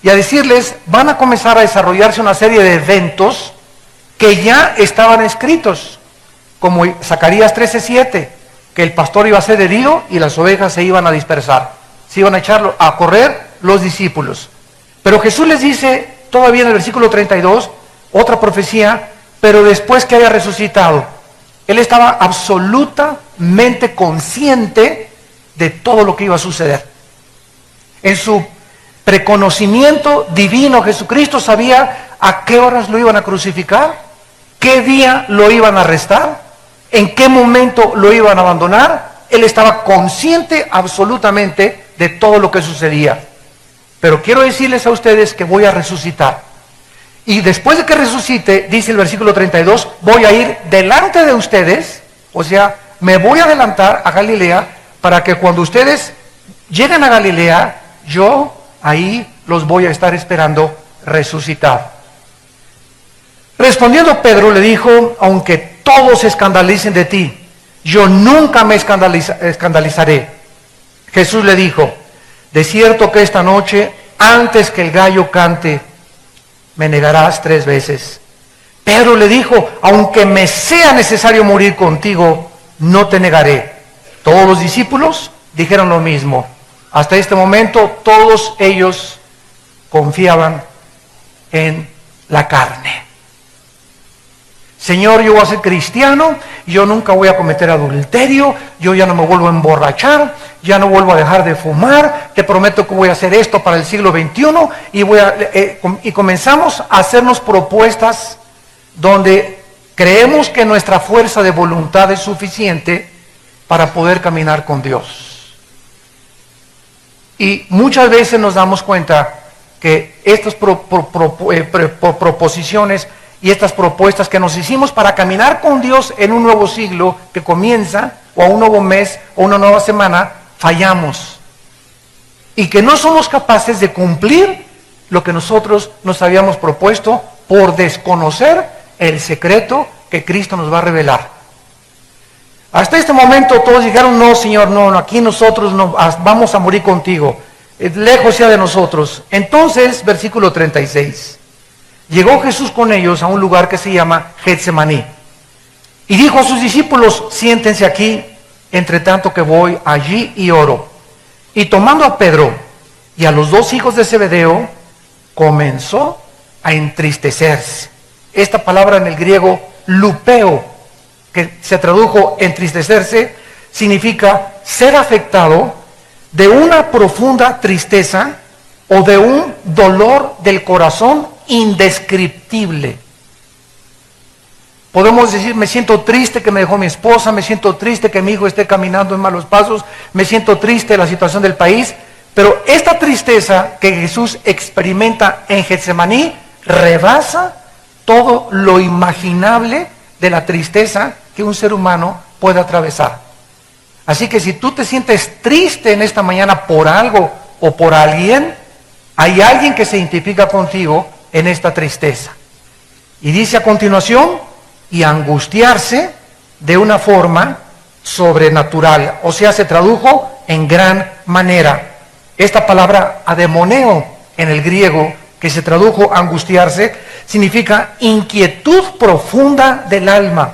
y a decirles, van a comenzar a desarrollarse una serie de eventos que ya estaban escritos, como Zacarías 13:7, que el pastor iba a ser herido y las ovejas se iban a dispersar, se iban a echar a correr los discípulos. Pero Jesús les dice, todavía en el versículo 32, otra profecía, pero después que haya resucitado. Él estaba absolutamente consciente de todo lo que iba a suceder. En su preconocimiento divino, Jesucristo sabía a qué horas lo iban a crucificar, qué día lo iban a arrestar, en qué momento lo iban a abandonar. Él estaba consciente absolutamente de todo lo que sucedía. Pero quiero decirles a ustedes que voy a resucitar. Y después de que resucite, dice el versículo 32, voy a ir delante de ustedes, o sea, me voy a adelantar a Galilea, para que cuando ustedes lleguen a Galilea, yo ahí los voy a estar esperando resucitar. Respondiendo Pedro le dijo, aunque todos se escandalicen de ti, yo nunca me escandalizaré. Jesús le dijo, de cierto que esta noche, antes que el gallo cante, me negarás 3 veces. Pedro le dijo, aunque me sea necesario morir contigo, no te negaré. Todos los discípulos dijeron lo mismo. Hasta este momento todos ellos confiaban en la carne. Señor, yo voy a ser cristiano, yo nunca voy a cometer adulterio, yo ya no me vuelvo a emborrachar, ya no vuelvo a dejar de fumar, te prometo que voy a hacer esto para el siglo XXI, y comenzamos a hacernos propuestas donde creemos que nuestra fuerza de voluntad es suficiente para poder caminar con Dios. Y muchas veces nos damos cuenta que estas proposiciones y estas propuestas que nos hicimos para caminar con Dios en un nuevo siglo que comienza, o a un nuevo mes, o una nueva semana, fallamos. Y que no somos capaces de cumplir lo que nosotros nos habíamos propuesto por desconocer el secreto que Cristo nos va a revelar. Hasta este momento todos dijeron, no Señor, no, aquí nosotros no, vamos a morir contigo, lejos sea de nosotros. Entonces, versículo 36. Llegó Jesús con ellos a un lugar que se llama Getsemaní. Y dijo a sus discípulos, siéntense aquí, entre tanto que voy allí y oro. Y tomando a Pedro y a los 2 hijos de Zebedeo, comenzó a entristecerse. Esta palabra en el griego, lupeo, que se tradujo entristecerse, significa ser afectado de una profunda tristeza o de un dolor del corazón indescriptible. Podemos decir, me siento triste que me dejó mi esposa, me siento triste que mi hijo esté caminando en malos pasos, me siento triste de la situación del país, pero esta tristeza que Jesús experimenta en Getsemaní rebasa todo lo imaginable de la tristeza que un ser humano puede atravesar. Así que si tú te sientes triste en esta mañana por algo o por alguien, hay alguien que se identifica contigo en esta tristeza. Y dice a continuación, y angustiarse de una forma sobrenatural, o sea, se tradujo en gran manera. Esta palabra ademoneo en el griego, que se tradujo angustiarse, significa inquietud profunda del alma,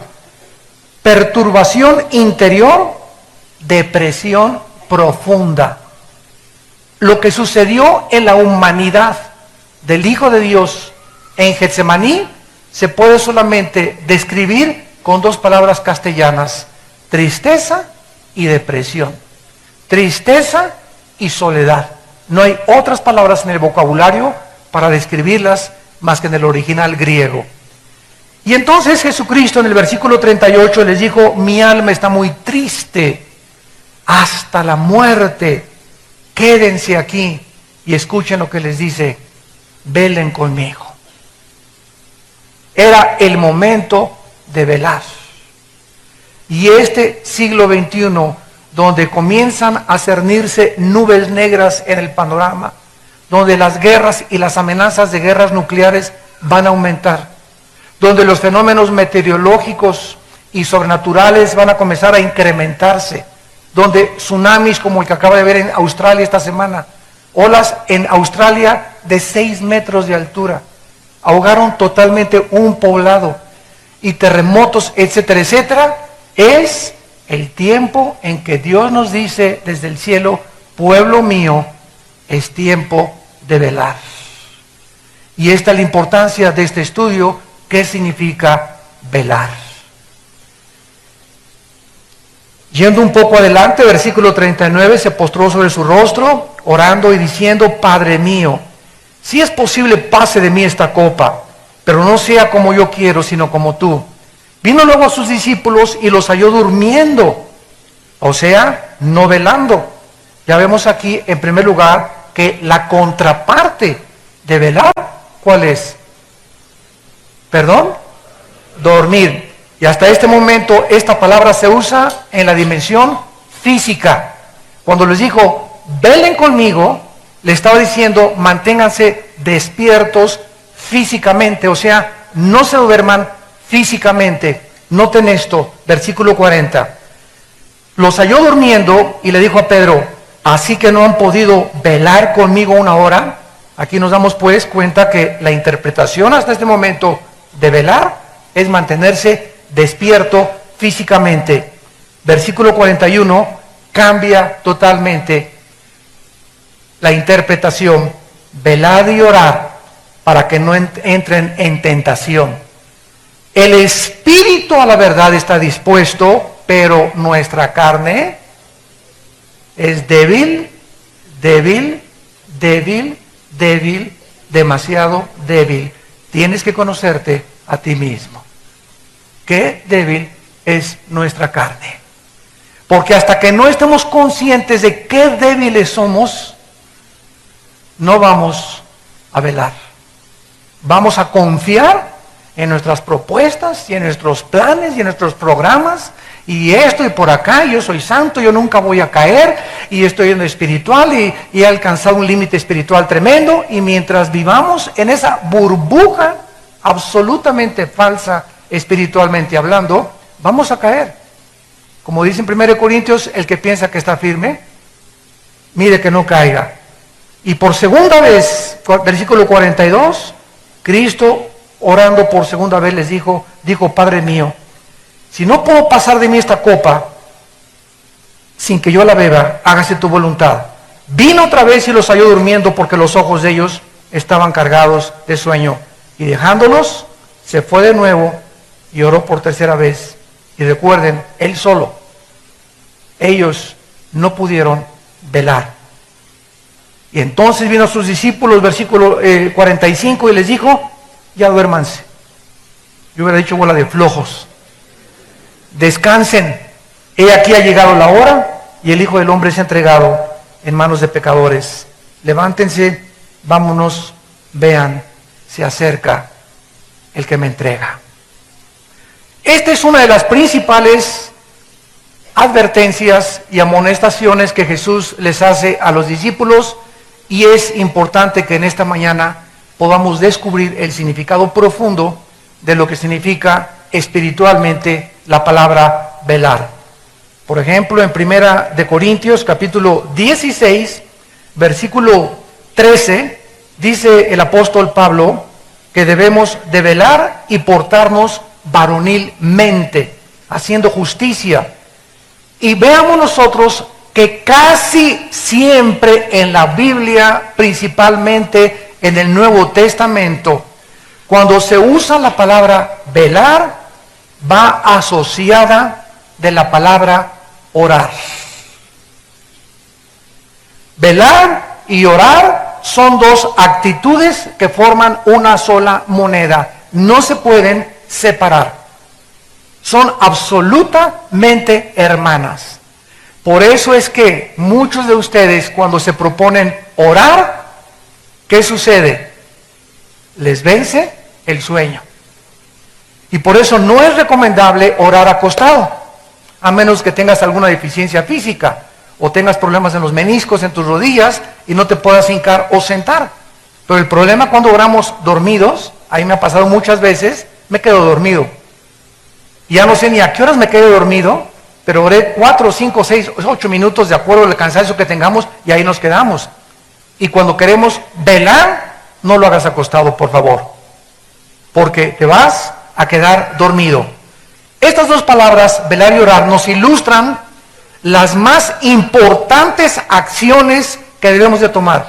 perturbación interior, depresión profunda. Lo que sucedió en la humanidad del Hijo de Dios en Getsemaní se puede solamente describir con 2 palabras castellanas: tristeza y depresión, tristeza y soledad. No hay otras palabras en el vocabulario para describirlas más que en el original griego. Y entonces Jesucristo en el versículo 38 les dijo, mi alma está muy triste hasta la muerte, quédense aquí y escuchen lo que les dice, velen conmigo. Era el momento de velar. Y este siglo XXI, donde comienzan a cernirse nubes negras en el panorama, donde las guerras y las amenazas de guerras nucleares van a aumentar, donde los fenómenos meteorológicos y sobrenaturales van a comenzar a incrementarse, donde tsunamis como el que acaba de ver en Australia esta semana, olas en Australia de 6 metros de altura, ahogaron totalmente un poblado, y terremotos, etcétera, etcétera. Es el tiempo en que Dios nos dice desde el cielo: pueblo mío, es tiempo de velar. Y esta es la importancia de este estudio. ¿Qué significa velar? Yendo un poco adelante, versículo 39, se postró sobre su rostro, orando y diciendo: Padre mío, si es posible, pase de mí esta copa, pero no sea como yo quiero, sino como tú. Vino luego a sus discípulos y los halló durmiendo, o sea, no velando. Ya vemos aquí, en primer lugar, que la contraparte de velar, ¿cuál es? ¿Perdón? Dormir. Y hasta este momento esta palabra se usa en la dimensión física. Cuando les dijo, velen conmigo, le estaba diciendo, manténganse despiertos físicamente, o sea, no se duerman físicamente. Noten esto, versículo 40. Los halló durmiendo y le dijo a Pedro: ¿así que no han podido velar conmigo una hora? Aquí nos damos pues cuenta que la interpretación hasta este momento de velar es mantenerse despierto físicamente. Versículo 41 cambia totalmente la interpretación: velad y orad para que no entren en tentación. El espíritu a la verdad está dispuesto, pero nuestra carne es débil, demasiado débil. Tienes que conocerte a ti mismo. Qué débil es nuestra carne. Porque hasta que no estemos conscientes de qué débiles somos, no vamos a velar. Vamos a confiar en nuestras propuestas y en nuestros planes y en nuestros programas, y esto y por acá, yo soy santo, yo nunca voy a caer, y estoy en lo espiritual y he alcanzado un límite espiritual tremendo. Y mientras vivamos en esa burbuja absolutamente falsa espiritualmente hablando, vamos a caer. Como dice en 1 Corintios, el que piensa que está firme, mire que no caiga. Y por segunda vez, versículo 42, Cristo, orando por segunda vez, les dijo: Padre mío, si no puedo pasar de mí esta copa sin que yo la beba, hágase tu voluntad. Vino otra vez y los halló durmiendo, porque los ojos de ellos estaban cargados de sueño. Y dejándolos, se fue de nuevo y oró por tercera vez. Y recuerden, él solo. Ellos no pudieron velar. Y entonces vino a sus discípulos, versículo 45, y les dijo: ya duérmanse. Yo hubiera dicho bola de flojos. Descansen. He aquí ha llegado la hora y el Hijo del Hombre se ha entregado en manos de pecadores. Levántense, vámonos, vean, se acerca el que me entrega. Esta es una de las principales advertencias y amonestaciones que Jesús les hace a los discípulos, y es importante que en esta mañana podamos descubrir el significado profundo de lo que significa espiritualmente la palabra velar. Por ejemplo, en 1 Corintios capítulo 16, versículo 13, dice el apóstol Pablo que debemos de velar y portarnos varonilmente, haciendo justicia. Y veamos nosotros que casi siempre en la Biblia, principalmente en el Nuevo Testamento, cuando se usa la palabra velar, va asociada de la palabra orar. Velar y orar son dos actitudes que forman una sola moneda. No se pueden separar. Son absolutamente hermanas. Por eso es que muchos de ustedes, cuando se proponen orar, ¿qué sucede? Les vence el sueño. Y por eso no es recomendable orar acostado, a menos que tengas alguna deficiencia física o tengas problemas en los meniscos, en tus rodillas, y no te puedas hincar o sentar. Pero el problema cuando oramos dormidos, ahí me ha pasado muchas veces, me quedo dormido. Y ya no sé ni a qué horas me quedé dormido, pero oré 4, 5, 6, 8 minutos de acuerdo al cansancio que tengamos, y ahí nos quedamos. Y cuando queremos velar, no lo hagas acostado, por favor, porque te vas a quedar dormido. Estas dos palabras, velar y orar, nos ilustran las más importantes acciones que debemos de tomar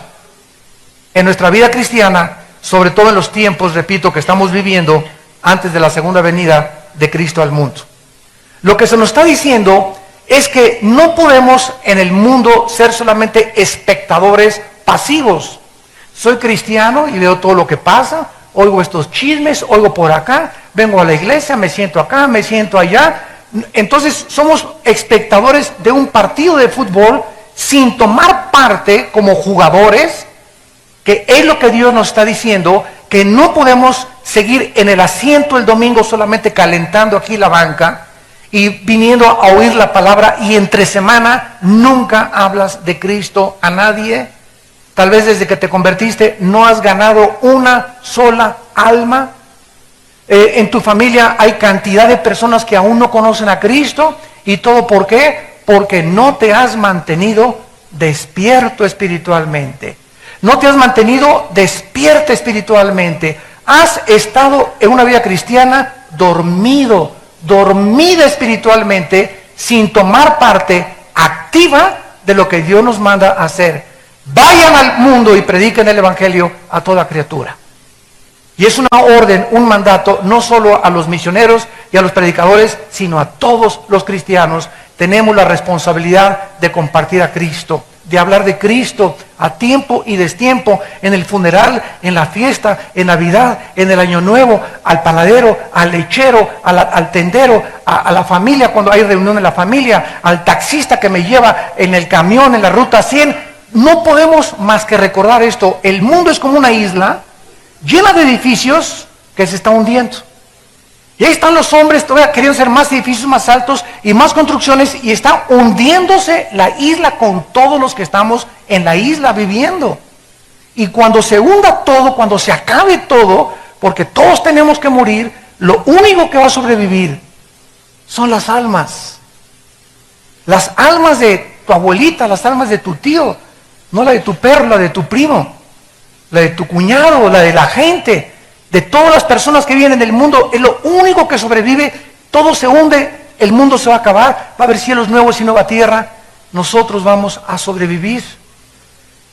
en nuestra vida cristiana, sobre todo en los tiempos, repito, que estamos viviendo antes de la segunda venida de Cristo al mundo. Lo que se nos está diciendo es que no podemos en el mundo ser solamente espectadores pasivos. Soy cristiano y veo todo lo que pasa, oigo estos chismes, oigo por acá, vengo a la iglesia, me siento acá, me siento allá. Entonces somos espectadores de un partido de fútbol sin tomar parte como jugadores, que es lo que Dios nos está diciendo, que no podemos seguir en el asiento el domingo solamente calentando aquí la banca y viniendo a oír la palabra, y entre semana nunca hablas de Cristo a nadie. Tal vez desde que te convertiste no has ganado una sola alma. En tu familia hay cantidad de personas que aún no conocen a Cristo. ¿Y todo por qué? Porque no te has mantenido despierto espiritualmente. No te has mantenido despierta espiritualmente. Has estado en una vida cristiana dormida espiritualmente, sin tomar parte activa de lo que Dios nos manda a hacer. Vayan al mundo y prediquen el evangelio a toda criatura. Y es una orden, un mandato, no solo a los misioneros y a los predicadores, sino a todos los cristianos. Tenemos la responsabilidad de compartir a Cristo, de hablar de Cristo a tiempo y destiempo, en el funeral, en la fiesta, en Navidad, en el Año Nuevo, al panadero, al lechero, al tendero, a la familia cuando hay reunión en la familia, al taxista que me lleva en el camión en la ruta 100. No podemos más que recordar esto. El mundo es como una isla llena de edificios que se está hundiendo. Y ahí están los hombres todavía queriendo hacer más edificios más altos y más construcciones, y está hundiéndose la isla con todos los que estamos en la isla viviendo. Y cuando se hunda todo, cuando se acabe todo, porque todos tenemos que morir, lo único que va a sobrevivir son las almas. Las almas de tu abuelita, las almas de tu tío, no la de tu perro, la de tu primo, la de tu cuñado, la de la gente, de todas las personas que viven en el mundo. Es lo único que sobrevive. Todo se hunde, el mundo se va a acabar, va a haber cielos nuevos y nueva tierra. Nosotros vamos a sobrevivir.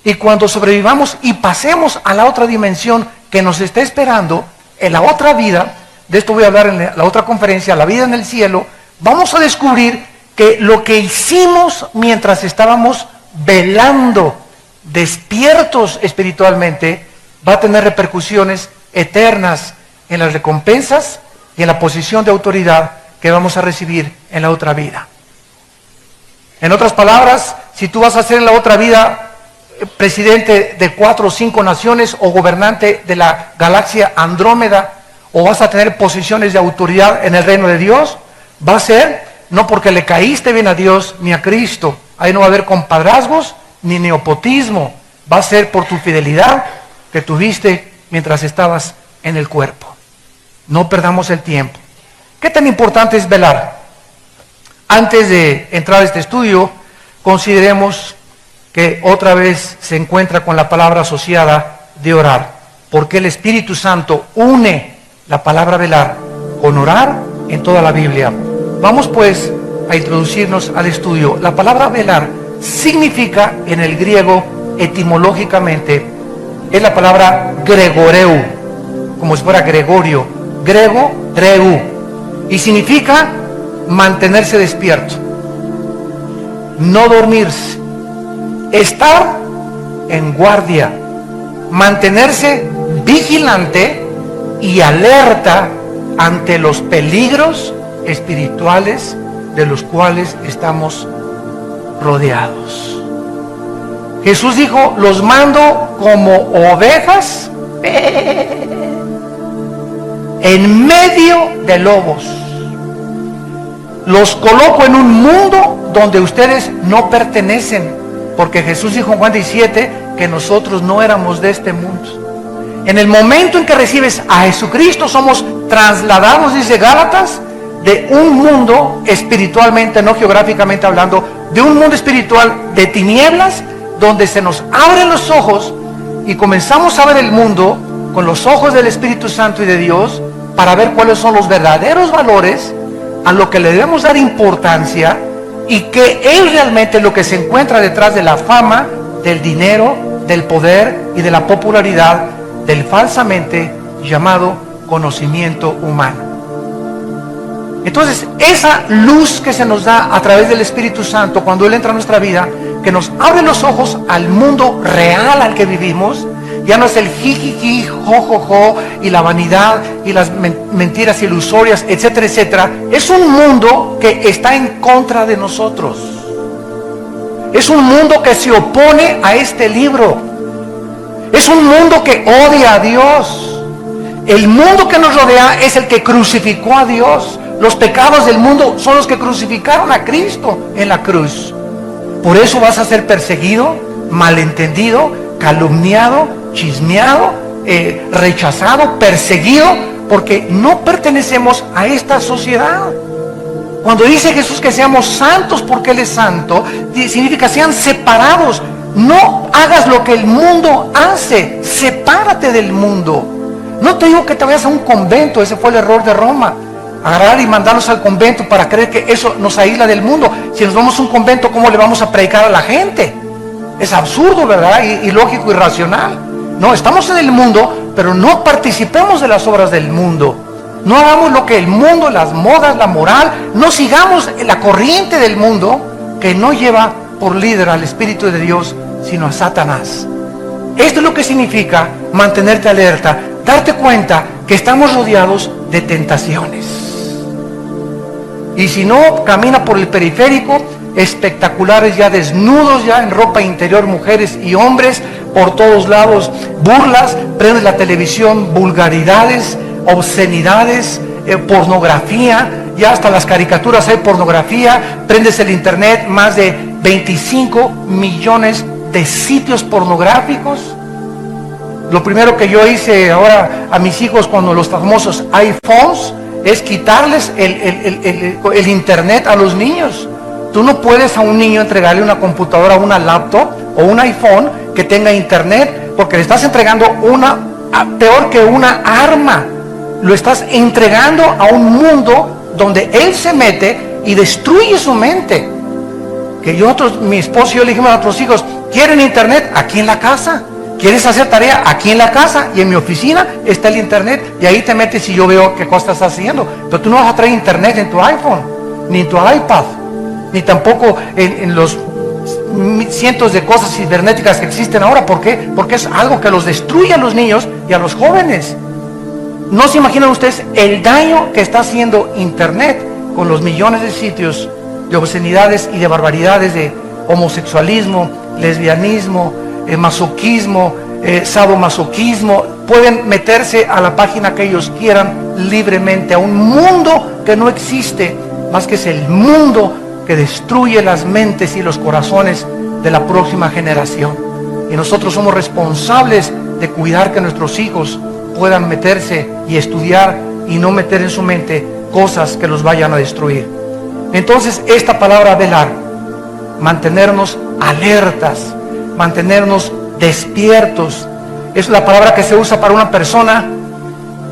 Y cuando sobrevivamos y pasemos a la otra dimensión que nos está esperando, en la otra vida, de esto voy a hablar en la otra conferencia, la vida en el cielo, vamos a descubrir que lo que hicimos mientras estábamos velando, despiertos espiritualmente, va a tener repercusiones eternas en las recompensas y en la posición de autoridad que vamos a recibir en la otra vida. En otras palabras, si tú vas a ser en la otra vida presidente de 4 o 5 naciones o gobernante de la galaxia Andrómeda, o vas a tener posiciones de autoridad en el reino de Dios, va a ser no porque le caíste bien a Dios ni a Cristo. Ahí no va a haber compadrazgos ni nepotismo. Va a ser por tu fidelidad que tuviste mientras estabas en el cuerpo. No perdamos el tiempo. ¿Qué tan importante es velar? Antes de entrar a este estudio, consideremos que otra vez se encuentra con la palabra asociada de orar, porque el Espíritu Santo une la palabra velar con orar en toda la Biblia. Vamos pues a introducirnos al estudio. La palabra velar significa en el griego, etimológicamente, es la palabra gregoreu, como si fuera Gregorio, grego, dreu, y significa mantenerse despierto, no dormirse, estar en guardia, mantenerse vigilante y alerta ante los peligros espirituales de los cuales estamos rodeados. Jesús dijo: los mando como ovejas en medio de lobos. Los coloco en un mundo donde ustedes no pertenecen, porque Jesús dijo en Juan 17 que nosotros no éramos de este mundo. En el momento en que recibes a Jesucristo, somos trasladados, dice Gálatas, de un mundo espiritualmente, no geográficamente hablando, de un mundo espiritual de tinieblas, donde se nos abren los ojos y comenzamos a ver el mundo con los ojos del Espíritu Santo y de Dios, para ver cuáles son los verdaderos valores a lo que le debemos dar importancia, y que es realmente lo que se encuentra detrás de la fama, del dinero, del poder y de la popularidad del falsamente llamado conocimiento humano. Entonces, esa luz que se nos da a través del Espíritu Santo cuando Él entra a nuestra vida, que nos abre los ojos al mundo real al que vivimos, ya no es el jijiji, jojojo, y la vanidad y las mentiras ilusorias, etcétera, etcétera. Es un mundo que está en contra de nosotros. Es un mundo que se opone a este libro. Es un mundo que odia a Dios. El mundo que nos rodea es el que crucificó a Dios. Los pecados del mundo son los que crucificaron a Cristo en la cruz. Por eso vas a ser perseguido, malentendido, calumniado, chismeado, rechazado, perseguido, porque no pertenecemos a esta sociedad. Cuando dice Jesús que seamos santos porque Él es santo, significa sean separados. No hagas lo que el mundo hace, sepárate del mundo. No te digo que te vayas a un convento, ese fue el error de Roma, agarrar y mandarnos al convento para creer que eso nos aísla del mundo. Si nos vamos a un convento, ¿cómo le vamos a predicar a la gente? Es absurdo, ¿verdad? Ilógico, irracional. No, estamos en el mundo, pero no participemos de las obras del mundo. No hagamos lo que el mundo, las modas, la moral, no sigamos la corriente del mundo que no lleva por líder al Espíritu de Dios, sino a Satanás. Esto es lo que significa mantenerte alerta, darte cuenta que estamos rodeados de tentaciones. Y si no, camina por el periférico, espectaculares ya desnudos, ya en ropa interior, mujeres y hombres, por todos lados, burlas, prendes la televisión, vulgaridades, obscenidades, pornografía, ya hasta las caricaturas hay pornografía, prendes el internet, más de 25 millones de sitios pornográficos. Lo primero que yo hice ahora a mis hijos con los famosos iPhones es quitarles el internet a los niños. Tú no puedes a un niño entregarle una computadora, una laptop o un iPhone que tenga internet, porque le estás entregando peor que una arma. Lo estás entregando a un mundo donde él se mete y destruye su mente. Que mi esposo y yo le dijimos a nuestros hijos, ¿quieren internet? Aquí en la casa. ¿Quieres hacer tarea? Aquí en la casa y en mi oficina está el internet, y ahí te metes y yo veo qué cosa estás haciendo. Pero tú no vas a traer internet en tu iPhone, ni en tu iPad, ni tampoco en los cientos de cosas cibernéticas que existen ahora. ¿Por qué? Porque es algo que los destruye a los niños y a los jóvenes. No se imaginan ustedes el daño que está haciendo internet con los millones de sitios de obscenidades y de barbaridades, de homosexualismo, lesbianismo, masoquismo, sadomasoquismo. Pueden meterse a la página que ellos quieran libremente, a un mundo que no existe, más que es el mundo que destruye las mentes y los corazones de la próxima generación. Y nosotros somos responsables de cuidar que nuestros hijos puedan meterse y estudiar y no meter en su mente cosas que los vayan a destruir. Entonces, esta palabra velar, mantenernos alertas, mantenernos despiertos, es la palabra que se usa para una persona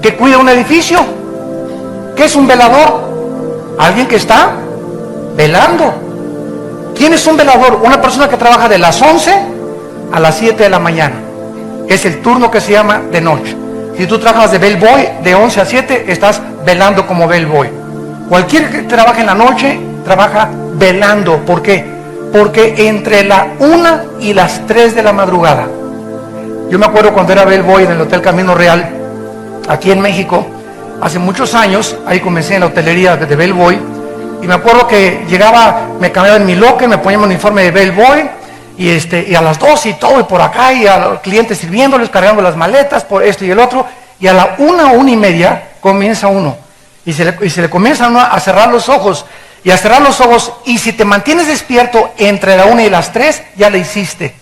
que cuida un edificio. ¿Qué es un velador? Alguien que está velando. ¿Quién es un velador? Una persona que trabaja de las 11 a las 7 de la mañana, que es el turno que se llama de noche. Si tú trabajas de bellboy de 11 a 7, estás velando como bellboy. Cualquiera que trabaje en la noche trabaja velando. ¿Por qué? Porque entre la 1 y las 3 de la madrugada, yo me acuerdo cuando era bellboy en el Hotel Camino Real, aquí en México, hace muchos años, ahí comencé en la hotelería de bellboy, y me acuerdo que llegaba, me cambiaba en mi locker, me ponía mi uniforme de bellboy, y a las 12 y todo, y por acá, y a los clientes sirviéndoles, cargando las maletas, por esto y el otro, y a la 1:30 comienza uno, y se le comienza a cerrar los ojos, y a cerrar los ojos, y si te mantienes despierto entre la 1 y las 3, ya le hiciste.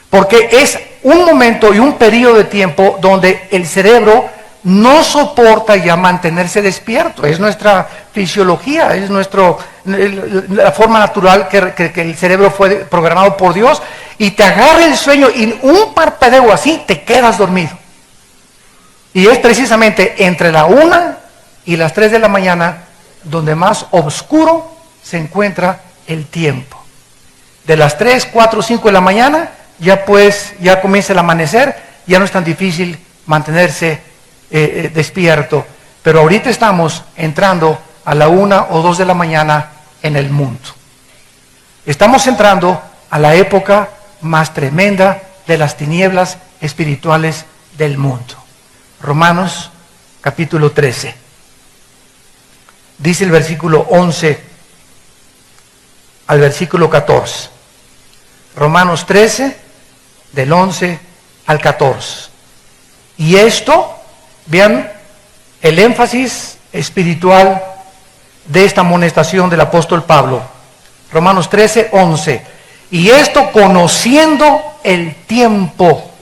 Porque es un momento y un periodo de tiempo donde el cerebro no soporta ya mantenerse despierto. Es nuestra fisiología, es la forma natural que el cerebro fue programado por Dios, y te agarra el sueño y un parpadeo así te quedas dormido. Y es precisamente entre la 1 y las 3 de la mañana donde más oscuro se encuentra el tiempo. De las 3, 4, 5 de la mañana ya comienza el amanecer, ya no es tan difícil mantenerse despierto. Pero ahorita estamos entrando a la 1 o 2 de la mañana en el mundo. Estamos entrando a la época más tremenda de las tinieblas espirituales del mundo. Romanos capítulo 13. Dice el versículo 11 al versículo 14. Romanos 13, del 11 al 14. Y esto, vean el énfasis espiritual de esta amonestación del apóstol Pablo. Romanos 13, 11. Y esto conociendo el tiempo.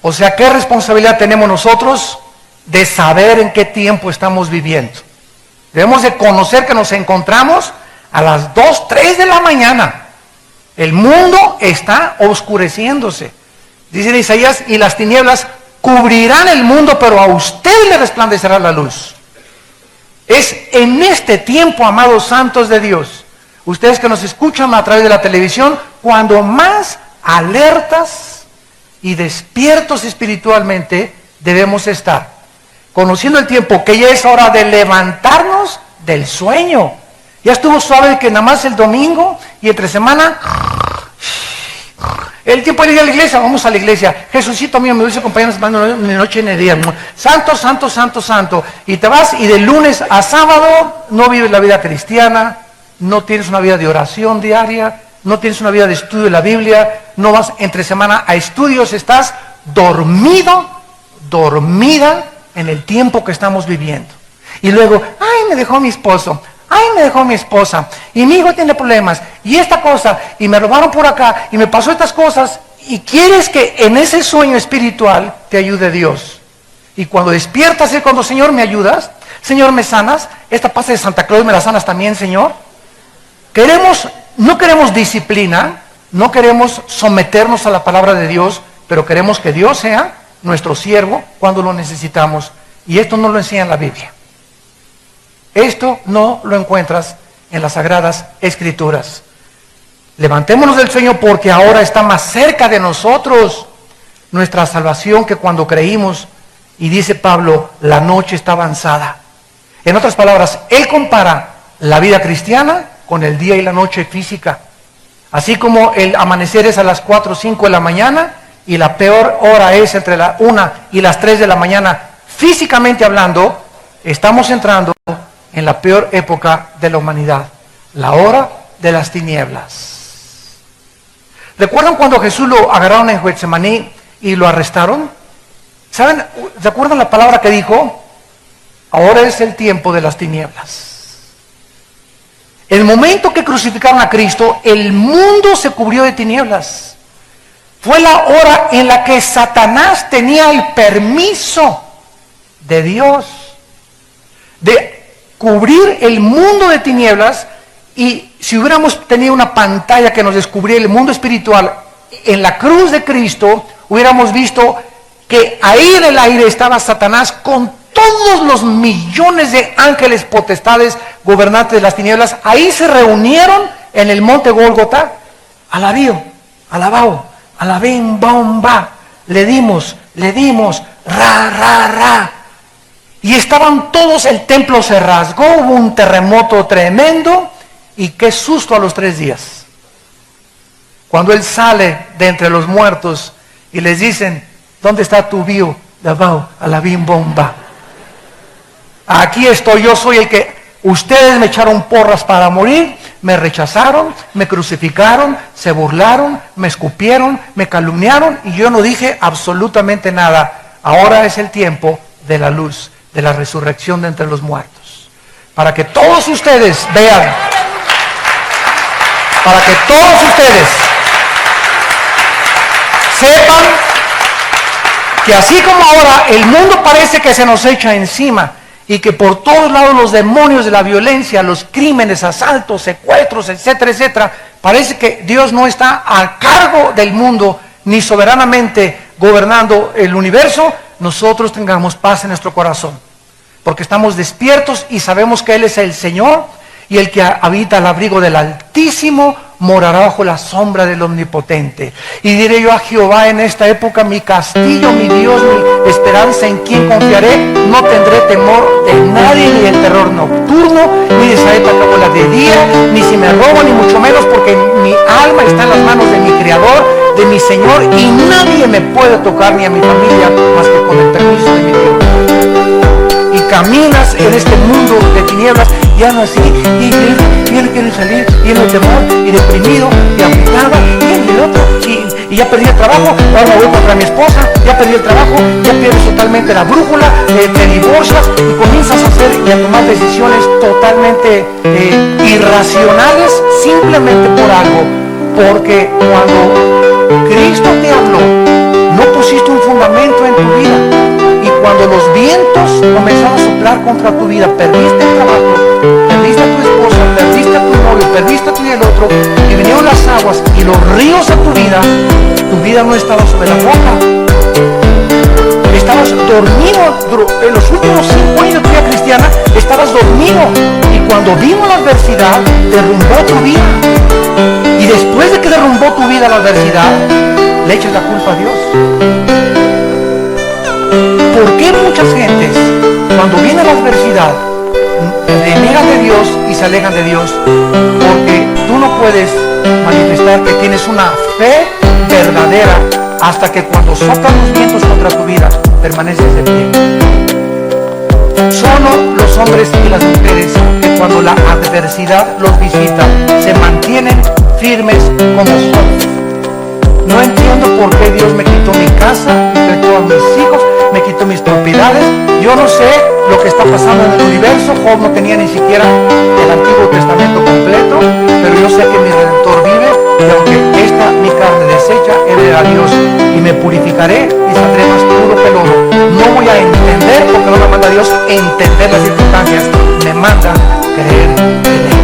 O sea, ¿qué responsabilidad tenemos nosotros de saber en qué tiempo estamos viviendo? Debemos de conocer que nos encontramos a las 2, 3 de la mañana. El mundo está oscureciéndose. Dice Isaías, y las tinieblas cubrirán el mundo, pero a usted le resplandecerá la luz. Es en este tiempo, amados santos de Dios, ustedes que nos escuchan a través de la televisión, cuando más alertas y despiertos espiritualmente debemos estar. Conociendo el tiempo, que ya es hora de levantarnos del sueño. Ya estuvo suave que nada más el domingo y entre semana, el tiempo de ir a la iglesia, vamos a la iglesia. Jesucito mío, me dice compañeros, ni noche ni día. Santo, santo, santo, santo. Y te vas y de lunes a sábado no vives la vida cristiana, no tienes una vida de oración diaria, no tienes una vida de estudio de la Biblia, no vas entre semana a estudios, estás dormido, dormida en el tiempo que estamos viviendo. Y luego, ay, me dejó mi esposo. Ay, me dejó mi esposa, y mi hijo tiene problemas, y esta cosa, y me robaron por acá, y me pasó estas cosas, y quieres que en ese sueño espiritual te ayude Dios. Y cuando despiertas es cuando, Señor, ¿me ayudas? Señor, ¿me sanas? Esta pasa de Santa Claus, ¿me la sanas también, Señor? No queremos disciplina, no queremos someternos a la palabra de Dios, pero queremos que Dios sea nuestro siervo cuando lo necesitamos. Y esto no lo enseña en la Biblia. Esto no lo encuentras en las Sagradas Escrituras. Levantémonos del sueño porque ahora está más cerca de nosotros nuestra salvación que cuando creímos. Y dice Pablo, la noche está avanzada. En otras palabras, él compara la vida cristiana con el día y la noche física. Así como el amanecer es a las 4 o 5 de la mañana y la peor hora es entre la 1 y las 3 de la mañana, físicamente hablando, estamos entrando en la peor época de la humanidad, la hora de las tinieblas. ¿Recuerdan cuando Jesús lo agarraron en Getsemaní y lo arrestaron? ¿Saben? ¿Recuerdan la palabra que dijo? Ahora es el tiempo de las tinieblas. El momento que crucificaron a Cristo, el mundo se cubrió de tinieblas. Fue la hora en la que Satanás tenía el permiso de Dios de cubrir el mundo de tinieblas. Y si hubiéramos tenido una pantalla que nos descubriera el mundo espiritual en la cruz de Cristo, hubiéramos visto que ahí en el aire estaba Satanás con todos los millones de ángeles potestades gobernantes de las tinieblas. Ahí se reunieron en el monte Gólgota. Alabío, alabao, alabim, bomba. Le dimos, ra, ra, ra. Y estaban todos, el templo se rasgó, hubo un terremoto tremendo, y qué susto a los 3 días. Cuando él sale de entre los muertos y les dicen, ¿dónde está tu bio? Dabao, alabim, bomba. Aquí estoy, yo soy el que, ustedes me echaron porras para morir, me rechazaron, me crucificaron, se burlaron, me escupieron, me calumniaron, y yo no dije absolutamente nada. Ahora es el tiempo de la luz, de la resurrección de entre los muertos, para que todos ustedes vean, para que todos ustedes sepan Que así como ahora el mundo parece que se nos echa encima y que por todos lados los demonios de la violencia, los crímenes, asaltos, secuestros, etcétera, etcétera, parece que Dios no está a cargo del mundo ni soberanamente gobernando el universo, nosotros tengamos paz en nuestro corazón, porque estamos despiertos y sabemos que Él es el Señor, y el que habita al abrigo del Altísimo morará bajo la sombra del Omnipotente. Y diré yo a Jehová en esta época, mi castillo, mi Dios, mi esperanza, en quien confiaré. No tendré temor de nadie, ni del terror nocturno, ni de saeta que vuela de día, ni si me robo, ni mucho menos, porque mi alma está en las manos de mi Creador, de mi Señor, y nadie me puede tocar, ni a mi familia, más que con el permiso de mi Dios. Y caminas en este mundo de tinieblas, y ando así, y él quiere salir, lleno de temor, y deprimido, y aplicado, y el otro, y ya perdí el trabajo, ahora me voy contra mi esposa, ya perdí el trabajo, ya pierdes totalmente la brújula, te divorcias, y comienzas a hacer y a tomar decisiones totalmente irracionales, simplemente por algo, porque cuando Cristo te habló, no pusiste un fundamento en tu vida. Y cuando los vientos comenzaron a soplar contra tu vida, perdiste el trabajo, perdiste a tu esposa, perdiste a tu novio, perdiste a tu y el otro, y vinieron las aguas y los ríos a tu vida no estaba sobre la roca. Estabas dormido. En los últimos 5 años de tu vida cristiana, estabas dormido. Y cuando vino la adversidad, derrumbó tu vida. Y después de que derrumbó tu vida la adversidad, le echas la culpa a Dios. ¿Por qué muchas gentes, cuando viene la adversidad, reniegan de Dios y se alejan de Dios? Porque tú no puedes manifestar que tienes una fe verdadera hasta que cuando soplan los vientos contra tu vida, permaneces de pie. Solo los hombres y las mujeres que cuando la adversidad los visita, se mantienen firmes como Job. No entiendo por qué Dios me quitó mi casa, me quitó a mis hijos, me quitó mis propiedades. Yo no sé lo que está pasando en el universo. Job no tenía ni siquiera el Antiguo Testamento completo, pero yo sé que mi Redentor vive, y aunque esta mi carne deshecha, he de a Dios y me purificaré y saldré más puro que el oro. No voy a entender, porque no me manda Dios entender las circunstancias, me manda creer en Él.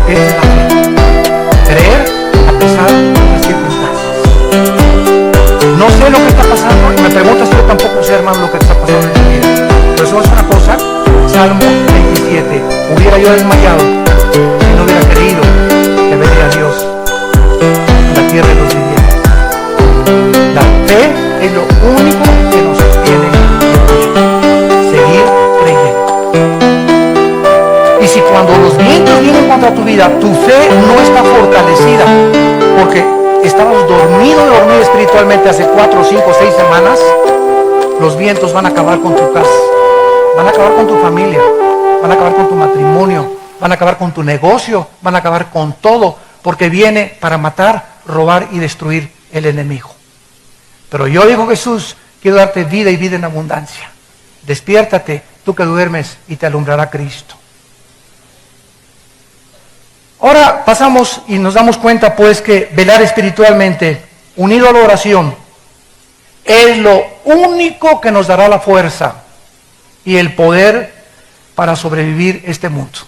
Esa es la fe. Creer a pesar de las circunstancias. No sé lo que está pasando, y me preguntas, yo tampoco sé, hermano, lo que está pasando en mi vida. Pero eso es una cosa. Salmo 27. Hubiera yo desmayado si no hubiera creído que vería a Dios en la tierra de los vivientes. La fe es lo único que nos sostiene en seguir creyendo. Y si cuando los vientos vienen contra tu vida, tu fe no está fortalecida, porque estabas dormido espiritualmente hace 4, 5, 6 semanas, los vientos van a acabar con tu casa, van a acabar con tu familia, van a acabar con tu matrimonio, van a acabar con tu negocio, van a acabar con todo, porque viene para matar, robar y destruir el enemigo. Pero yo, dijo Jesús, quiero darte vida y vida en abundancia. Despiértate, tú que duermes, y te alumbrará Cristo. Ahora pasamos y nos damos cuenta, pues, que velar espiritualmente, unido a la oración, es lo único que nos dará la fuerza y el poder para sobrevivir este mundo.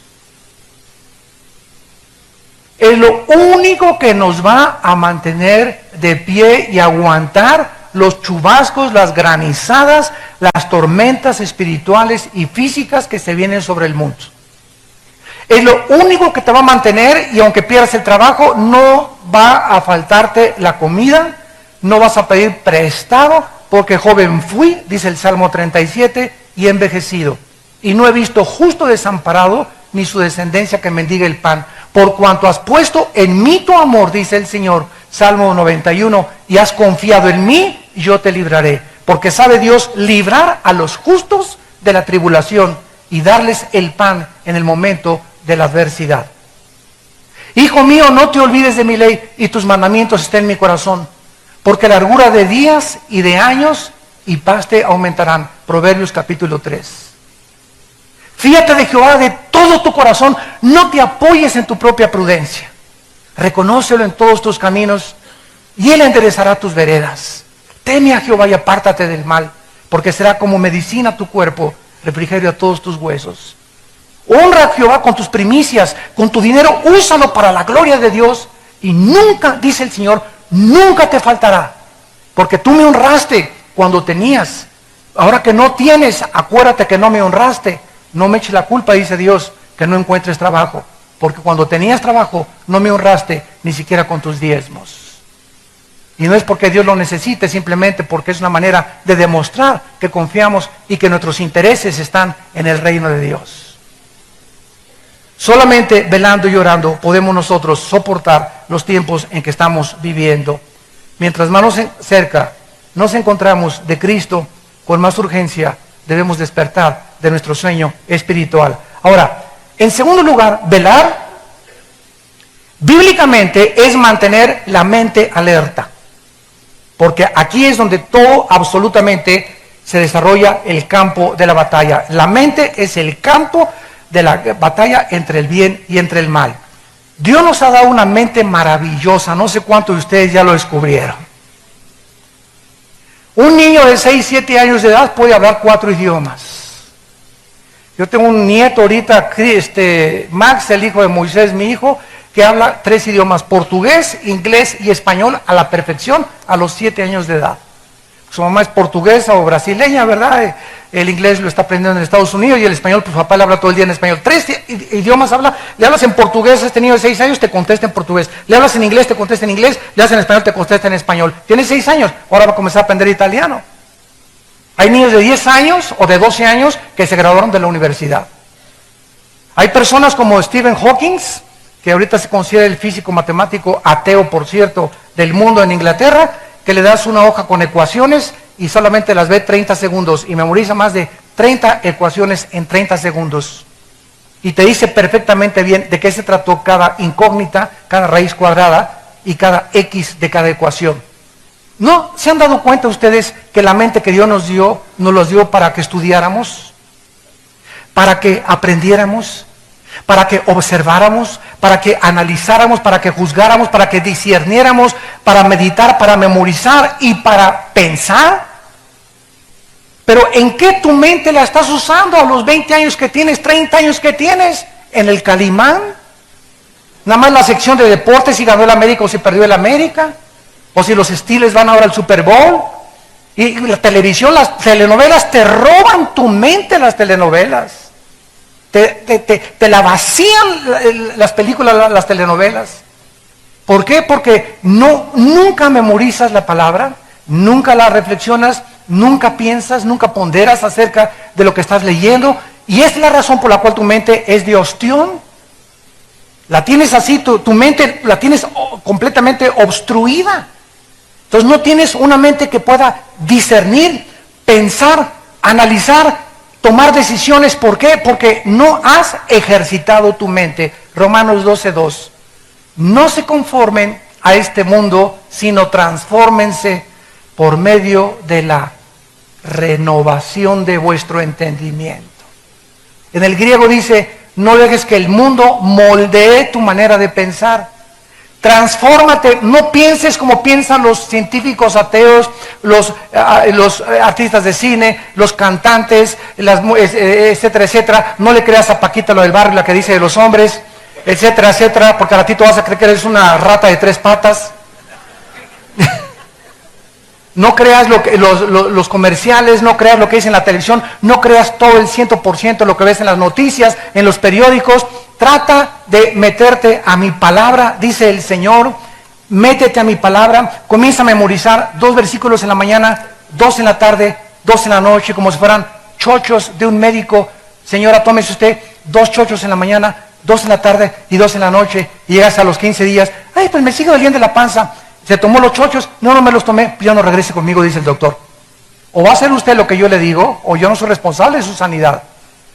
Es lo único que nos va a mantener de pie y aguantar los chubascos, las granizadas, las tormentas espirituales y físicas que se vienen sobre el mundo. Es lo único que te va a mantener, y aunque pierdas el trabajo, no va a faltarte la comida, no vas a pedir prestado, porque joven fui, dice el Salmo 37, y he envejecido, y no he visto justo desamparado, ni su descendencia que mendigue el pan. Por cuanto has puesto en mí tu amor, dice el Señor, Salmo 91, y has confiado en mí, yo te libraré. Porque sabe Dios librar a los justos de la tribulación y darles el pan en el momento de la adversidad. Hijo mío, no te olvides de mi ley, y tus mandamientos estén en mi corazón, porque largura de días y de años y paz te aumentarán. Proverbios capítulo 3. Fíjate de Jehová de todo tu corazón, no te apoyes en tu propia prudencia. Reconócelo en todos tus caminos y Él enderezará tus veredas. Teme a Jehová y apártate del mal, porque será como medicina a tu cuerpo, refrigerio a todos tus huesos. Honra a Jehová con tus primicias, con tu dinero, úsalo para la gloria de Dios y nunca, dice el Señor, nunca te faltará, porque tú me honraste cuando tenías. Ahora que no tienes, acuérdate que no me honraste. No me eches la culpa, dice Dios, que no encuentres trabajo, porque cuando tenías trabajo no me honraste ni siquiera con tus diezmos. Y no es porque Dios lo necesite, simplemente porque es una manera de demostrar que confiamos y que nuestros intereses están en el reino de Dios. Solamente velando y orando podemos nosotros soportar los tiempos en que estamos viviendo. Mientras más cerca nos encontramos de Cristo, con más urgencia debemos despertar de nuestro sueño espiritual. Ahora, en segundo lugar, velar bíblicamente es mantener la mente alerta. Porque aquí es donde todo absolutamente se desarrolla el campo de la batalla. La mente es el campo de la batalla entre el bien y entre el mal. Dios nos ha dado una mente maravillosa, no sé cuántos de ustedes ya lo descubrieron. Un niño de 6, 7 años de edad puede hablar 4 idiomas. Yo tengo un nieto ahorita, Max, el hijo de Moisés, mi hijo, que habla 3 idiomas, portugués, inglés y español a la perfección a los 7 años de edad. Su mamá es portuguesa o brasileña, ¿verdad? El inglés lo está aprendiendo en Estados Unidos y el español, pues papá le habla todo el día en español. 3 idiomas habla, le hablas en portugués, este niño de 6 años, te contesta en portugués. Le hablas en inglés, te contesta en inglés, le hablas en español, te contesta en español. Tiene 6 años, ahora va a comenzar a aprender italiano. Hay niños de 10 años o de 12 años que se graduaron de la universidad. Hay personas como Stephen Hawking, que ahorita se considera el físico matemático ateo, por cierto, del mundo en Inglaterra, que le das una hoja con ecuaciones y solamente las ve 30 segundos y memoriza más de 30 ecuaciones en 30 segundos. Y te dice perfectamente bien de qué se trató cada incógnita, cada raíz cuadrada y cada x de cada ecuación. ¿No se han dado cuenta ustedes que la mente que Dios nos los dio para que estudiáramos, para que aprendiéramos, para que observáramos, para que analizáramos, para que juzgáramos, para que discerniéramos, para meditar, para memorizar y para pensar? Pero ¿en qué tu mente la estás usando a los 20 años que tienes, 30 años que tienes? ¿En el Calimán? Nada más la sección de deportes, si ganó el América o si perdió el América, o si los Steelers van ahora al Super Bowl. Y la televisión, las telenovelas te roban tu mente, las telenovelas. Te la vacían las películas, las telenovelas. ¿Por qué? Porque nunca memorizas la palabra, nunca la reflexionas, nunca piensas, nunca ponderas acerca de lo que estás leyendo. Y es la razón por la cual tu mente es de ostión. La tienes así, tu mente la tienes completamente obstruida. Entonces no tienes una mente que pueda discernir, pensar, analizar, tomar decisiones. ¿Por qué? Porque no has ejercitado tu mente. Romanos 12:2. No se conformen a este mundo, sino transfórmense por medio de la renovación de vuestro entendimiento. En el griego dice, no dejes que el mundo moldee tu manera de pensar. Transfórmate, no pienses como piensan los científicos ateos, los artistas de cine, los cantantes, etcétera, etcétera. No le creas a Paquita lo del barrio, la que dice de los hombres, etcétera, etcétera, porque a ratito vas a creer que eres una rata de 3 patas. No creas los comerciales, no creas lo que dice en la televisión, no creas todo el 100% lo que ves en las noticias, en los periódicos. Trata de meterte a mi palabra, dice el Señor. Métete a mi palabra, comienza a memorizar 2 versículos en la mañana, 2 en la tarde, 2 en la noche, como si fueran chochos de un médico. Señora, tómese usted 2 chochos en la mañana, 2 en la tarde y 2 en la noche, y llegas a los 15 días, ay, pues me sigue doliendo la panza. Se tomó los chochos, no me los tomé, ya no regrese conmigo, dice el doctor. O va a hacer usted lo que yo le digo, o yo no soy responsable de su sanidad.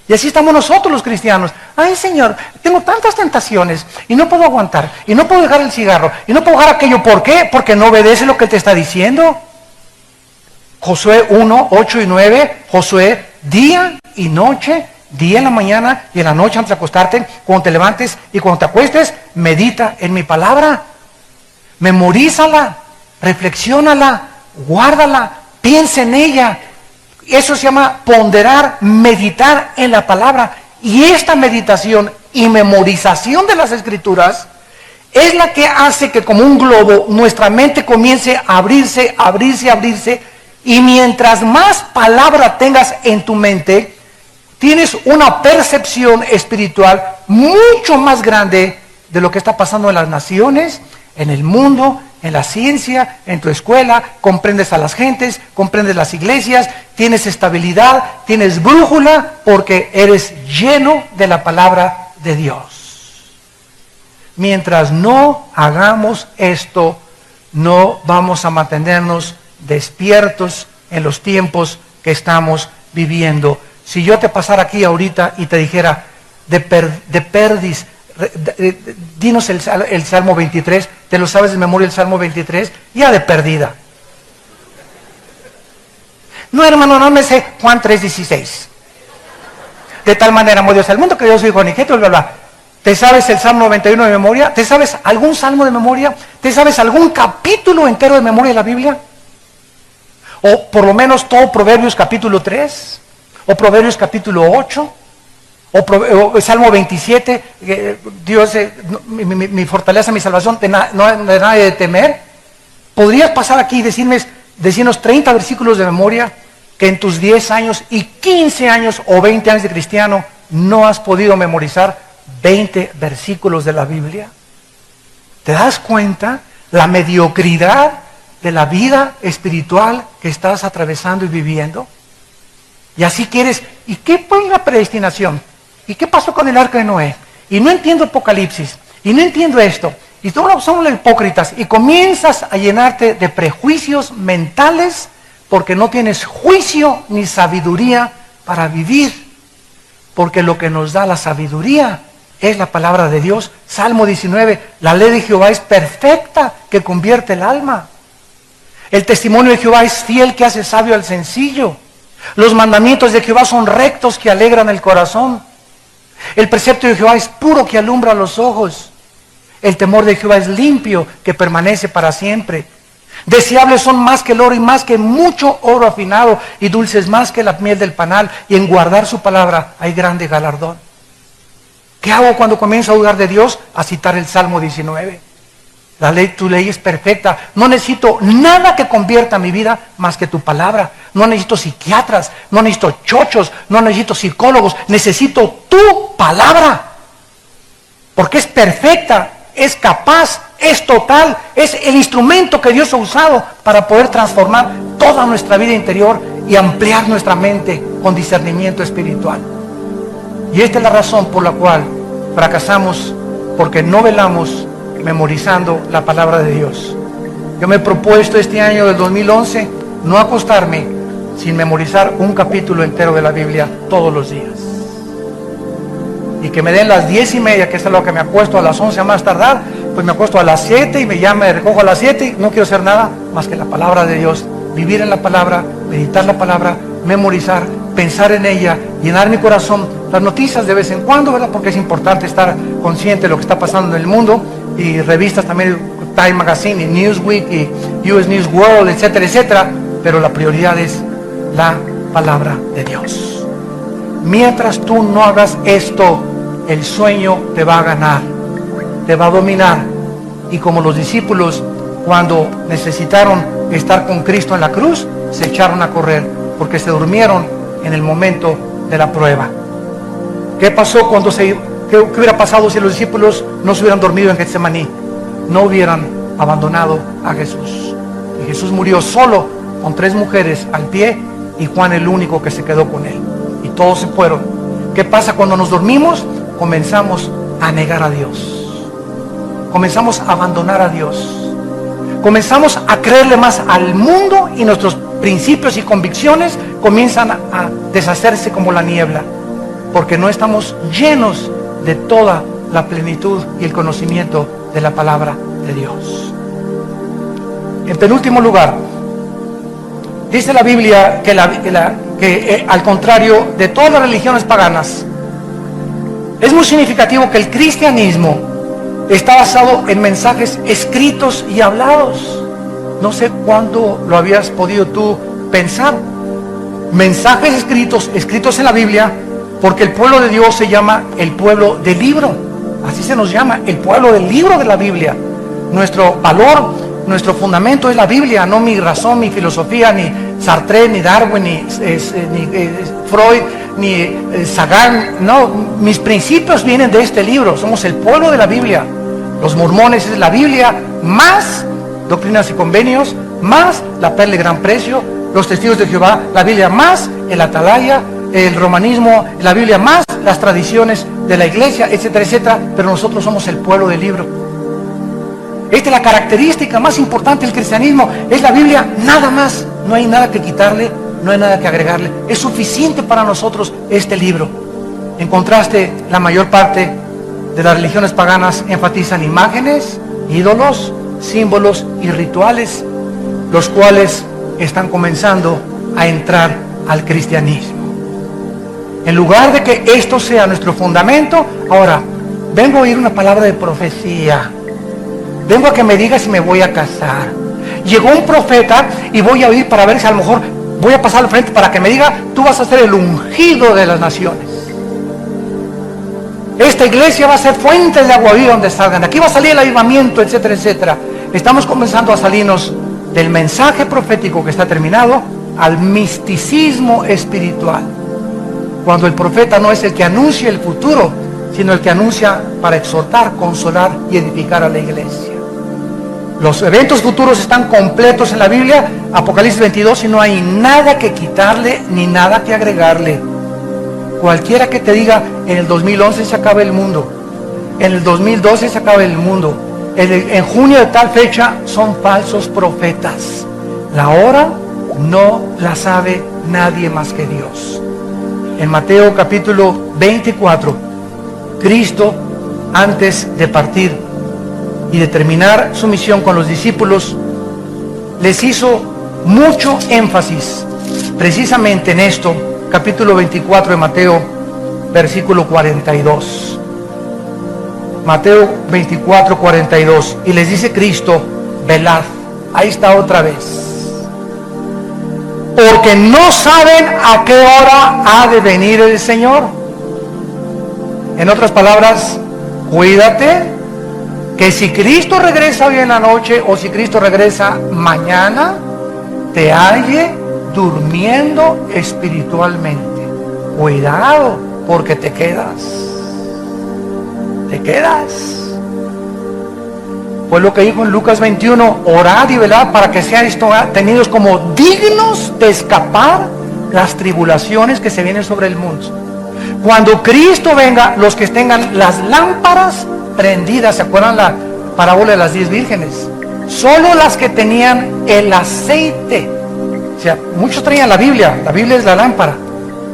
Y así estamos nosotros los cristianos. Ay, Señor, tengo tantas tentaciones y no puedo aguantar, y no puedo dejar el cigarro, y no puedo dejar aquello. ¿Por qué? Porque no obedece lo que Él te está diciendo. Josué 1, 8 y 9, Josué, día y noche día en la mañana y en la noche antes de acostarte, cuando te levantes y cuando te acuestes, medita en mi palabra. Memorízala, reflexiónala, guárdala, piensa en ella. Eso se llama ponderar, meditar en la palabra. Y esta meditación y memorización de las Escrituras es la que hace que, como un globo, nuestra mente comience a abrirse, abrirse, abrirse. Y mientras más palabra tengas en tu mente, tienes una percepción espiritual mucho más grande de lo que está pasando en las naciones, en el mundo, en la ciencia, en tu escuela. Comprendes a las gentes, comprendes las iglesias, tienes estabilidad, tienes brújula, porque eres lleno de la palabra de Dios. Mientras no hagamos esto, no vamos a mantenernos despiertos en los tiempos que estamos viviendo. Si yo te pasara aquí ahorita y te dijera, de perdis, dinos el Salmo 23, ¿te lo sabes de memoria el Salmo 23? Ya de perdida. No, hermano, no me sé Juan 3:16. De tal manera amó Dios al mundo que dio a su Hijo unigénito, bla, bla. ¿Te sabes el Salmo 91 de memoria? ¿Te sabes algún salmo de memoria? ¿Te sabes algún capítulo entero de memoria de la Biblia? O por lo menos todo Proverbios capítulo 3, o Proverbios capítulo 8, o Salmo 27, Dios mi fortaleza, mi salvación, de nadie de temer. ¿Podrías pasar aquí y decirnos 30 versículos de memoria que en tus 10 años y 15 años o 20 años de cristiano no has podido memorizar 20 versículos de la Biblia? ¿Te das cuenta la mediocridad de la vida espiritual que estás atravesando y viviendo? Y así quieres, ¿y qué fue la predestinación? ¿Y qué pasó con el arca de Noé? Y no entiendo Apocalipsis, y no entiendo esto, y todos son los hipócritas, y comienzas a llenarte de prejuicios mentales porque no tienes juicio ni sabiduría para vivir, porque lo que nos da la sabiduría es la palabra de Dios. Salmo 19, la ley de Jehová es perfecta, que convierte el alma. El testimonio de Jehová es fiel, que hace sabio al sencillo. Los mandamientos de Jehová son rectos, que alegran el corazón. El precepto de Jehová es puro, que alumbra los ojos. El temor de Jehová es limpio, que permanece para siempre. Deseables son más que el oro y más que mucho oro afinado, y dulces más que la miel del panal, y en guardar su palabra hay grande galardón. ¿Qué hago cuando comienzo a dudar de Dios? A citar el Salmo 19. Tu ley es perfecta. No necesito nada que convierta mi vida más que tu palabra. No necesito psiquiatras, no necesito chochos, no necesito psicólogos. Necesito tu palabra. Porque es perfecta, es capaz, es total, es el instrumento que Dios ha usado para poder transformar toda nuestra vida interior y ampliar nuestra mente con discernimiento espiritual. Y esta es la razón por la cual fracasamos, porque no velamos memorizando la palabra de Dios. Yo me he propuesto este año del 2011 no acostarme sin memorizar un capítulo entero de la Biblia todos los días. Y que me den las 10:30, que es a lo que me acuesto, a las 11 a más tardar, pues me acuesto a las 7 y me recojo a las 7 y no quiero hacer nada más que la palabra de Dios. Vivir en la palabra, meditar la palabra, memorizar, pensar en ella, llenar mi corazón. Las noticias de vez en cuando, ¿verdad? Porque es importante estar consciente de lo que está pasando en el mundo. Y revistas también, Time Magazine y Newsweek y US News World, etcétera, etcétera. Pero la prioridad es la palabra de Dios. Mientras tú no hagas esto, el sueño te va a ganar, te va a dominar. Y como los discípulos, cuando necesitaron estar con Cristo en la cruz, se echaron a correr porque se durmieron en el momento de la prueba. ¿Qué pasó ¿Qué hubiera pasado si los discípulos no se hubieran dormido en Getsemaní? No hubieran abandonado a Jesús. Y Jesús murió solo con 3 mujeres al pie y Juan el único que se quedó con él. Y todos se fueron. ¿Qué pasa cuando nos dormimos? Comenzamos a negar a Dios. Comenzamos a abandonar a Dios. Comenzamos a creerle más al mundo y nuestros principios y convicciones comienzan a deshacerse como la niebla. Porque no estamos llenos de toda la plenitud y el conocimiento de la palabra de Dios. En penúltimo lugar, dice la Biblia que que al contrario de todas las religiones paganas, es muy significativo que el cristianismo está basado en mensajes escritos y hablados. No sé cuándo lo habías podido tú pensar. Mensajes escritos en la Biblia, porque el pueblo de Dios se llama el pueblo del libro. Así se nos llama, el pueblo del libro de la Biblia. Nuestro valor, nuestro fundamento es la Biblia, no mi razón, mi filosofía, ni Sartre, ni Darwin, ni Freud, ni Sagan. No, mis principios vienen de este libro. Somos el pueblo de la Biblia. Los mormones es la Biblia, más Doctrinas y Convenios, más la Perla de Gran Precio, los Testigos de Jehová, la Biblia, más el Atalaya, el romanismo, la Biblia, más las tradiciones de la iglesia, etcétera, etcétera. Pero nosotros somos el pueblo del libro. Esta es la característica más importante del cristianismo, es la Biblia, nada más. No hay nada que quitarle, no hay nada que agregarle. Es suficiente para nosotros este libro. En contraste, la mayor parte de las religiones paganas enfatizan imágenes, ídolos, símbolos y rituales, los cuales están comenzando a entrar al cristianismo. En lugar de que esto sea nuestro fundamento, ahora, vengo a oír una palabra de profecía. Vengo a que me diga si me voy a casar. Llegó un profeta y voy a oír para ver si a lo mejor voy a pasar al frente para que me diga, tú vas a ser el ungido de las naciones. Esta iglesia va a ser fuente de agua viva donde salgan. Aquí va a salir el avivamiento, etcétera, etcétera. Estamos comenzando a salirnos del mensaje profético que está terminado al misticismo espiritual. Cuando el profeta no es el que anuncia el futuro, sino el que anuncia para exhortar, consolar y edificar a la iglesia. Los eventos futuros están completos en la Biblia, Apocalipsis 22, y no hay nada que quitarle ni nada que agregarle. Cualquiera que te diga, en el 2011 se acaba el mundo, en el 2012 se acaba el mundo, en junio de tal fecha, son falsos profetas. La hora no la sabe nadie más que Dios. En Mateo capítulo 24, Cristo, antes de partir y de terminar su misión con los discípulos, les hizo mucho énfasis precisamente en esto. Capítulo 24 de Mateo, versículo 42. Mateo 24, 42. Y les dice Cristo, velad. Ahí está otra vez. Porque no saben a qué hora ha de venir el Señor. En otras palabras, cuídate que si Cristo regresa hoy en la noche o si Cristo regresa mañana, te halle durmiendo espiritualmente. Cuidado, porque te quedas. Te quedas. Fue lo que dijo en Lucas 21, orad y velad para que seáis tenidos como dignos de escapar las tribulaciones que se vienen sobre el mundo. Cuando Cristo venga, los que tengan las lámparas prendidas, ¿se acuerdan la parábola de las 10 vírgenes? Solo las que tenían el aceite. O sea, muchos traían la Biblia es la lámpara.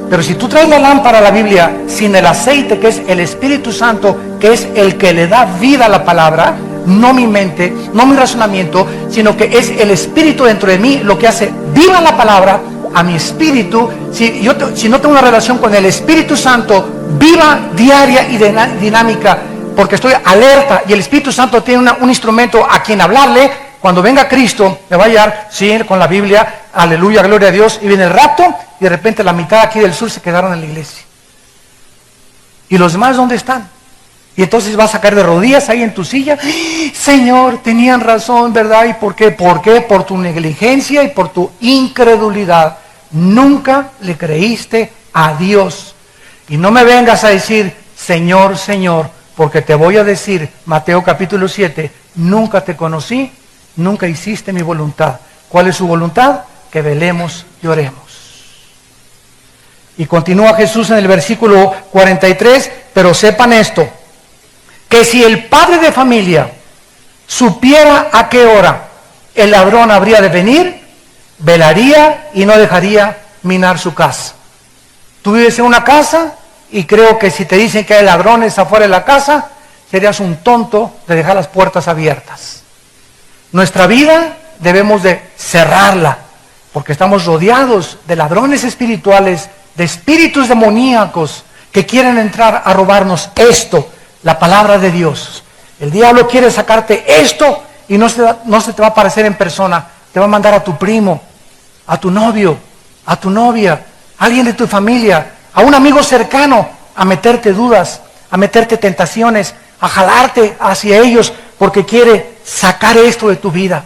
Pero si tú traes la lámpara a la Biblia sin el aceite, que es el Espíritu Santo, que es el que le da vida a la palabra, no mi mente, no mi razonamiento, sino que es el Espíritu dentro de mí lo que hace viva la palabra a mi espíritu. Si no tengo una relación con el Espíritu Santo viva, diaria y dinámica, porque estoy alerta y el Espíritu Santo tiene un instrumento a quien hablarle. Cuando venga Cristo, me va a hallar, sí, con la Biblia, aleluya, gloria a Dios, y viene el rapto, y de repente la mitad aquí del sur se quedaron en la iglesia. ¿Y los demás dónde están? Y entonces vas a caer de rodillas ahí en tu silla. Señor, tenían razón, ¿verdad? ¿Y por qué? ¿Por qué? Por tu negligencia y por tu incredulidad. Nunca le creíste a Dios. Y no me vengas a decir, Señor, Señor, porque te voy a decir, Mateo capítulo 7, nunca te conocí, nunca hiciste mi voluntad. ¿Cuál es su voluntad? Que velemos y oremos. Y continúa Jesús en el versículo 43, pero sepan esto, que si el padre de familia supiera a qué hora el ladrón habría de venir, velaría y no dejaría minar su casa. Tú vives en una casa y creo que si te dicen que hay ladrones afuera de la casa, serías un tonto de dejar las puertas abiertas. Nuestra vida debemos de cerrarla, porque estamos rodeados de ladrones espirituales, de espíritus demoníacos que quieren entrar a robarnos esto, la palabra de Dios. El diablo quiere sacarte esto y no se te va a aparecer en persona, te va a mandar a tu primo, a tu novio, a tu novia, a alguien de tu familia, a un amigo cercano, a meterte dudas, a meterte tentaciones, a jalarte hacia ellos, porque quiere sacar esto de tu vida.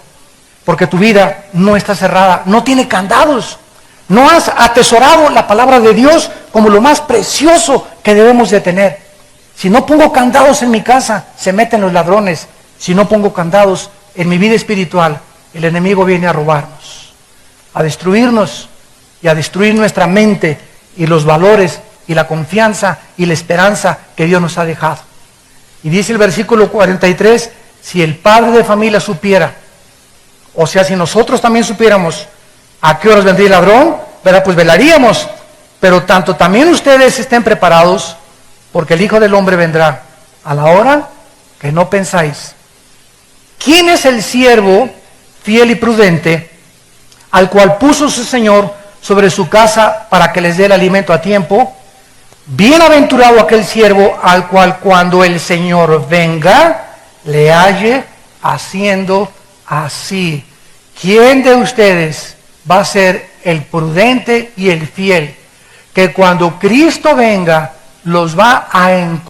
Porque tu vida no está cerrada, no tiene candados. No has atesorado la palabra de Dios como lo más precioso que debemos de tener. Si no pongo candados en mi casa, se meten los ladrones. Si no pongo candados en mi vida espiritual, el enemigo viene a robarnos, a destruirnos y a destruir nuestra mente y los valores y la confianza y la esperanza que Dios nos ha dejado. Y dice el versículo 43, si el padre de familia supiera, o sea, si nosotros también supiéramos a qué horas vendría el ladrón, ¿verdad? Pues velaríamos. Pero tanto también ustedes estén preparados, porque el Hijo del Hombre vendrá a la hora que no pensáis. ¿Quién es el siervo fiel y prudente, al cual puso su Señor sobre su casa para que les dé el alimento a tiempo? Bienaventurado aquel siervo al cual cuando el Señor venga, le halle haciendo así. ¿Quién de ustedes va a ser el prudente y el fiel, que cuando Cristo venga los va a encontrar?